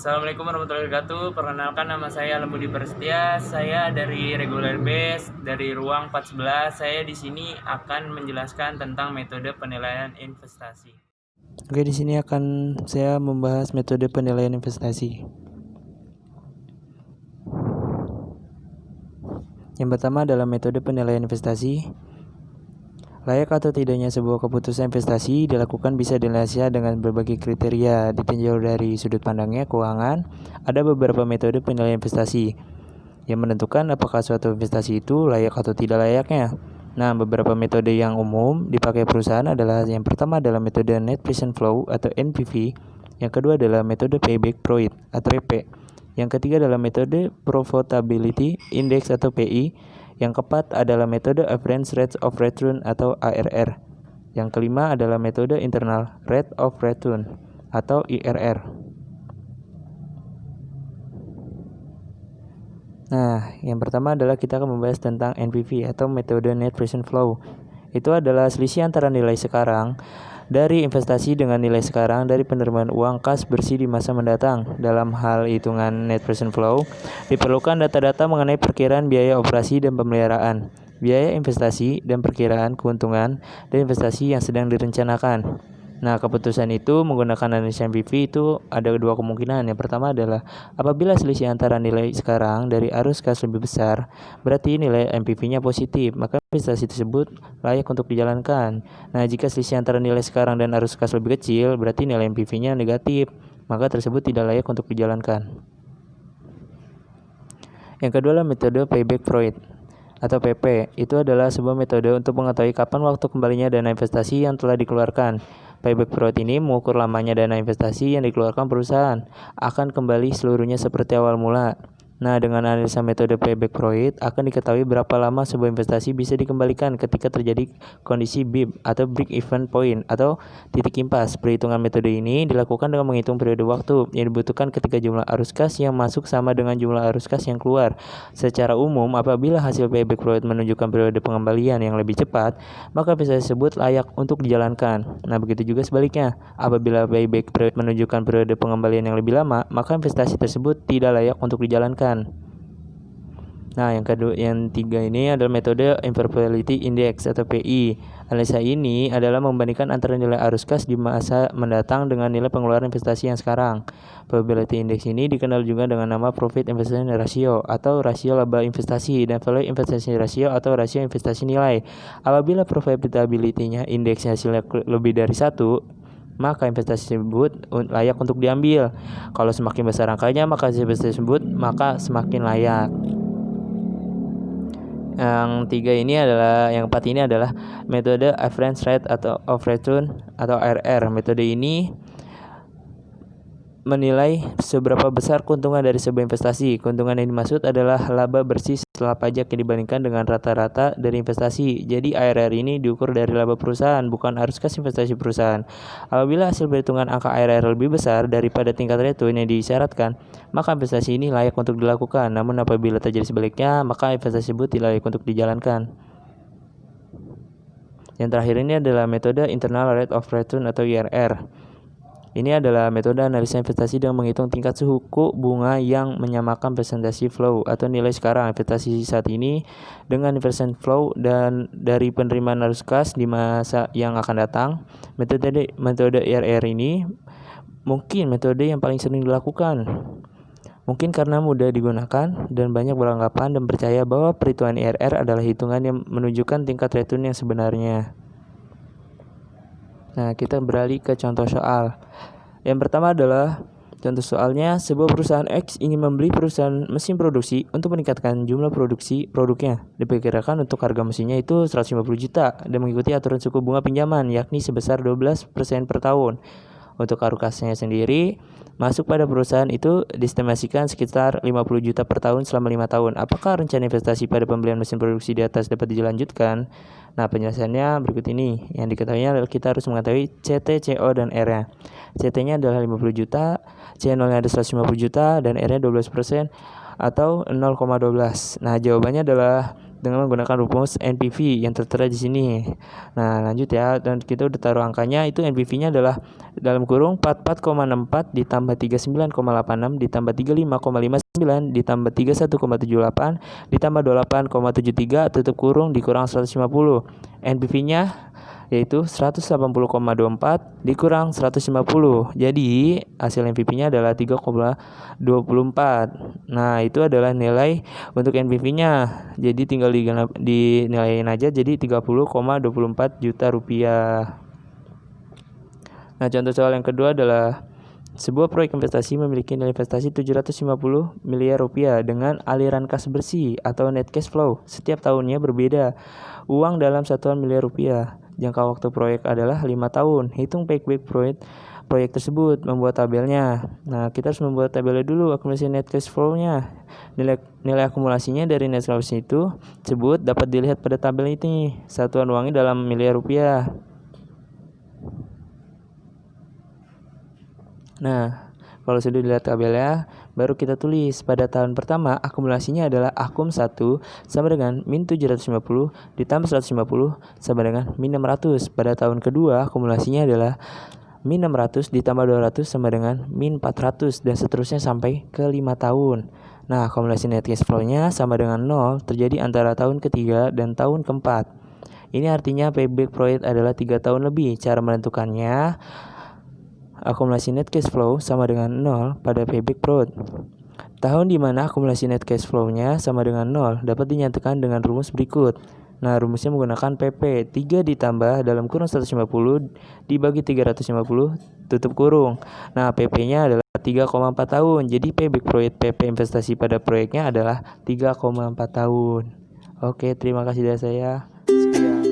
Assalamualaikum warahmatullahi wabarakatuh. Perkenalkan, nama saya Lembudi Prasetya. Saya dari Regular Base dari ruang 411. Saya di sini akan menjelaskan tentang metode penilaian investasi. Oke, di sini akan saya membahas metode penilaian investasi. Yang pertama adalah metode penilaian investasi. Layak atau tidaknya sebuah keputusan investasi dilakukan bisa dinilai dengan berbagai kriteria, ditinjau dari sudut pandangnya keuangan. Ada beberapa metode penilaian investasi yang menentukan apakah suatu investasi itu layak atau tidak layaknya. Nah, beberapa metode yang umum dipakai perusahaan adalah yang pertama adalah metode Net Present Flow atau NPV, yang kedua adalah metode Payback Period atau PP, yang ketiga adalah metode Profitability Index atau PI, yang keempat adalah metode Average Rate of Return atau ARR, yang kelima adalah metode Internal Rate of Return atau IRR. Nah, yang pertama adalah kita akan membahas tentang NPV atau metode Net Present Flow. Itu adalah selisih antara nilai sekarang dari investasi dengan nilai sekarang dari penerimaan uang kas bersih di masa mendatang. Dalam hal hitungan Net Present Flow, diperlukan data-data mengenai perkiraan biaya operasi dan pemeliharaan, biaya investasi, dan perkiraan keuntungan dan investasi yang sedang direncanakan. Nah, keputusan itu menggunakan analisa NPV itu ada dua kemungkinan. Yang pertama adalah apabila selisih antara nilai sekarang dari arus kas lebih besar, berarti nilai NPV-nya positif, maka investasi tersebut layak untuk dijalankan. Nah, jika selisih antara nilai sekarang dan arus kas lebih kecil, berarti nilai NPV-nya negatif, maka tersebut tidak layak untuk dijalankan. Yang kedua adalah metode Payback Period atau PP. Itu adalah sebuah metode untuk mengetahui kapan waktu kembalinya dana investasi yang telah dikeluarkan. Payback period ini mengukur lamanya dana investasi yang dikeluarkan perusahaan akan kembali seluruhnya seperti awal mula. Nah, dengan analisa metode payback period akan diketahui berapa lama sebuah investasi bisa dikembalikan ketika terjadi kondisi BIP atau break even point atau titik impas. Perhitungan metode ini dilakukan dengan menghitung periode waktu yang dibutuhkan ketika jumlah arus kas yang masuk sama dengan jumlah arus kas yang keluar. Secara umum, apabila hasil payback period menunjukkan periode pengembalian yang lebih cepat, maka investasi tersebut layak untuk dijalankan. Nah, begitu juga sebaliknya. Apabila payback period menunjukkan periode pengembalian yang lebih lama, maka investasi tersebut tidak layak untuk dijalankan. Nah, yang tiga ini adalah metode Profitability Index atau PI. Analisa ini adalah membandingkan antara nilai arus kas di masa mendatang dengan nilai pengeluaran investasi yang sekarang. Profitability Index ini dikenal juga dengan nama Profit Investment Ratio atau rasio laba investasi dan Value Investment Ratio atau rasio investasi nilai. Apabila profitability-nya indeks hasilnya lebih dari 1, maka investasi tersebut layak untuk diambil. Kalau semakin besar angkanya, maka investasi tersebut semakin layak. Yang keempat ini adalah metode Average Rate of Return atau ARR. Metode ini menilai seberapa besar keuntungan dari sebuah investasi. Keuntungan yang dimaksud adalah laba bersih setelah pajak yang dibandingkan dengan rata-rata dari investasi. Jadi ARR ini diukur dari laba perusahaan, bukan arus kas investasi perusahaan. Apabila hasil perhitungan angka ARR lebih besar daripada tingkat return yang disyaratkan, maka investasi ini layak untuk dilakukan. Namun apabila terjadi sebaliknya, maka investasi tersebut tidak layak untuk dijalankan. Yang terakhir ini adalah metode Internal Rate of Return atau IRR. Ini adalah metode analisa investasi dengan menghitung tingkat suku bunga yang menyamakan presentasi flow atau nilai sekarang investasi saat ini dengan investment flow dan dari penerimaan arus kas di masa yang akan datang. Metode IRR ini mungkin metode yang paling sering dilakukan. Mungkin karena mudah digunakan dan banyak beranggapan dan percaya bahwa perhitungan IRR adalah hitungan yang menunjukkan tingkat return yang sebenarnya. Nah, kita beralih ke contoh soal. Yang pertama adalah contoh soalnya, sebuah perusahaan X ingin membeli perusahaan mesin produksi untuk meningkatkan jumlah produksi produknya. Diperkirakan untuk harga mesinnya itu 150 juta dan mengikuti aturan suku bunga pinjaman yakni sebesar 12% per tahun. Untuk arus kasnya sendiri, masuk pada perusahaan itu diestimasikan sekitar 50 juta per tahun selama 5 tahun. Apakah rencana investasi pada pembelian mesin produksi di atas dapat dilanjutkan? Nah, penjelasannya berikut ini. Yang diketahuinya adalah kita harus mengetahui CT, CO, dan R-nya. CT-nya adalah 50 juta, C0-nya ada 150 juta, dan R-nya 12% atau 0,12. Nah, jawabannya adalah dengan menggunakan rumus NPV yang tertera di sini. Nah, lanjut ya, dan kita udah taruh angkanya. Itu NPV-nya adalah dalam kurung 44,64 ditambah 39,86 ditambah 35,59 ditambah 31,78 ditambah 28,73 tutup kurung dikurang 150. NPV-nya yaitu 180,24 dikurang 150. Jadi hasil NPV-nya adalah 3,24. Nah, itu adalah nilai untuk NPV-nya. Jadi tinggal dinilaiin aja, jadi 30,24 juta rupiah. Nah, contoh soal yang kedua adalah sebuah proyek investasi memiliki nilai investasi 750 miliar rupiah dengan aliran kas bersih atau net cash flow setiap tahunnya berbeda. Uang dalam satuan miliar rupiah. Jangka waktu proyek adalah 5 tahun. Hitung payback proyek tersebut, membuat tabelnya. Nah, kita harus membuat tabelnya dulu, akumulasi net cash flow-nya. Nilai akumulasinya dari net cash flow itu tersebut dapat dilihat pada tabel ini. Satuan uangnya dalam miliar rupiah. Nah, kalau sudah dilihat tabelnya, baru kita tulis pada tahun pertama akumulasinya adalah akum 1 sama dengan min 750 ditambah 150 sama dengan min 600. Pada tahun kedua akumulasinya adalah min 600 ditambah 200 sama dengan min 400 dan seterusnya sampai ke 5 tahun. Nah, akumulasi net cash flow-nya sama dengan 0 terjadi antara tahun ketiga dan tahun keempat. Ini artinya payback proyek adalah 3 tahun lebih. Cara menentukannya, akumulasi net cash flow sama dengan 0 pada payback period. Tahun di mana akumulasi net cash flow-nya sama dengan 0 dapat dinyatakan dengan rumus berikut. Nah, rumusnya menggunakan PP 3 ditambah dalam kurung 150 dibagi 350 tutup kurung. Nah, PP-nya adalah 3,4 tahun. Jadi payback proyek PP investasi pada proyeknya adalah 3,4 tahun. Oke, terima kasih dari saya. Sekian.